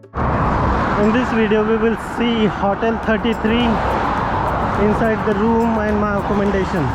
In this video we will see Hotel 33 inside the room and my accommodation.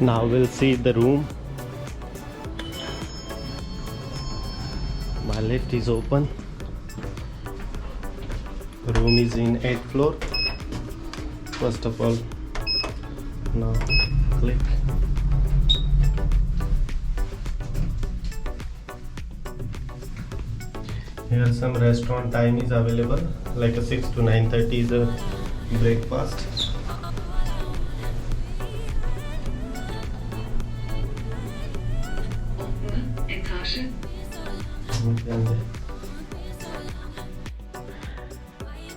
Now we'll see the room. My lift is open. The room is in 8th floor. First of all, now click. Here some restaurant time is available, like a 6 to 9:30 is a breakfast.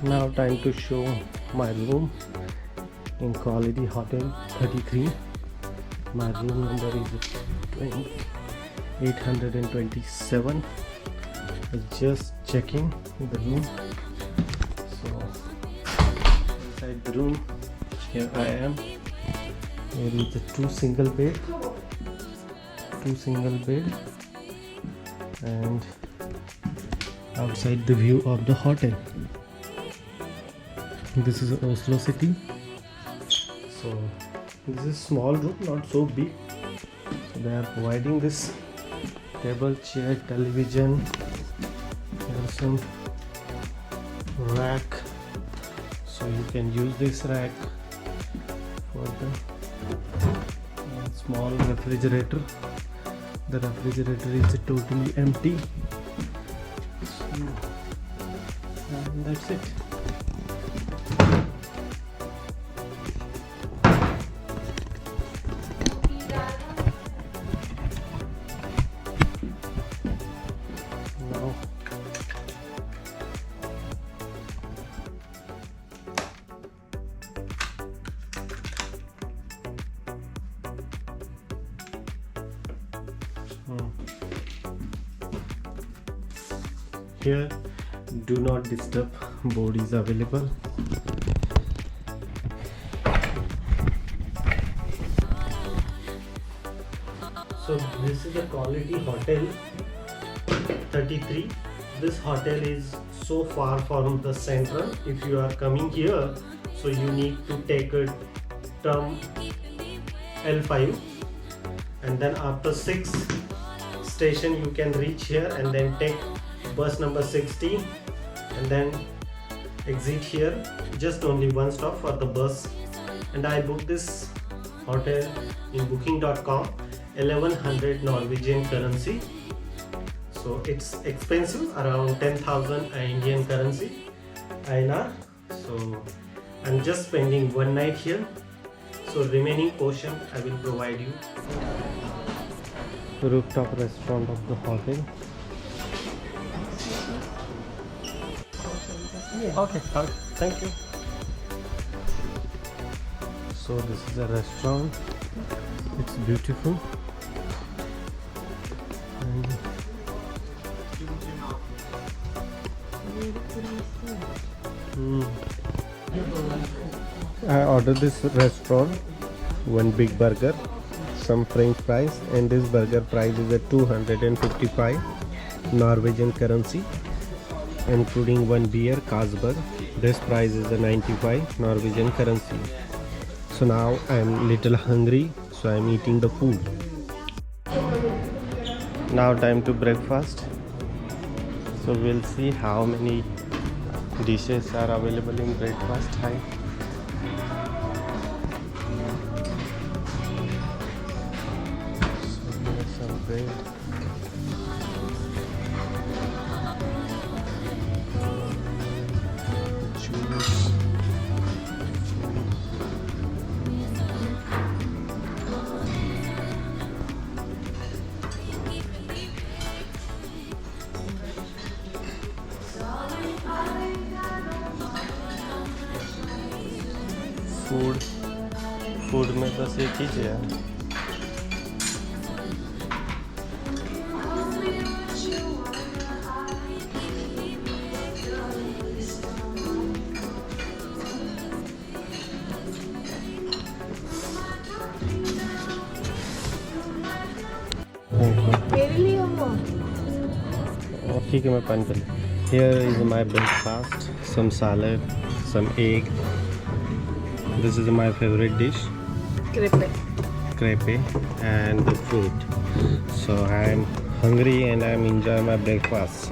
Now time to show my room in Quality Hotel 33. My room number is 827. Just checking the room. So inside the room, here I am. Here is the two single bed, and outside the view of the hotel. This is Oslo city. So this is small room, not so big. So they are providing this table, chair, television. There is some rack, so you can use this rack for the small refrigerator. The refrigerator is totally empty. And that's it. Now here do not disturb board is available. So this is a Quality Hotel 33. This hotel is so far from the central. If you are coming here, so you need to take a term L5, and then after 6 station you can reach here and then take bus number 16 and then exit here. Just only one stop for the bus. And I booked this hotel in booking.com, 1100 Norwegian currency. So it's expensive, around 10,000 Indian currency, INR. So I'm just spending one night here. So remaining portion I will provide you. Rooftop restaurant of the hotel. Okay, thank you. So this is a restaurant. It's beautiful. I ordered this restaurant one big burger, some french fries, and this burger price is at 255 Norwegian currency, including one beer, Carlsberg. This price is a 95 Norwegian currency. So now I'm little hungry, so I'm eating the food. Now time to breakfast. So we'll see how many dishes are available in breakfast time. So here's some bread. Juice. Food में बस एक ही है। ठीक है मैं पानी कर लूँ। Here is my breakfast, some salad, some egg. This is my favorite dish, crepe, and the fruit. So I am hungry and I am enjoying my breakfast.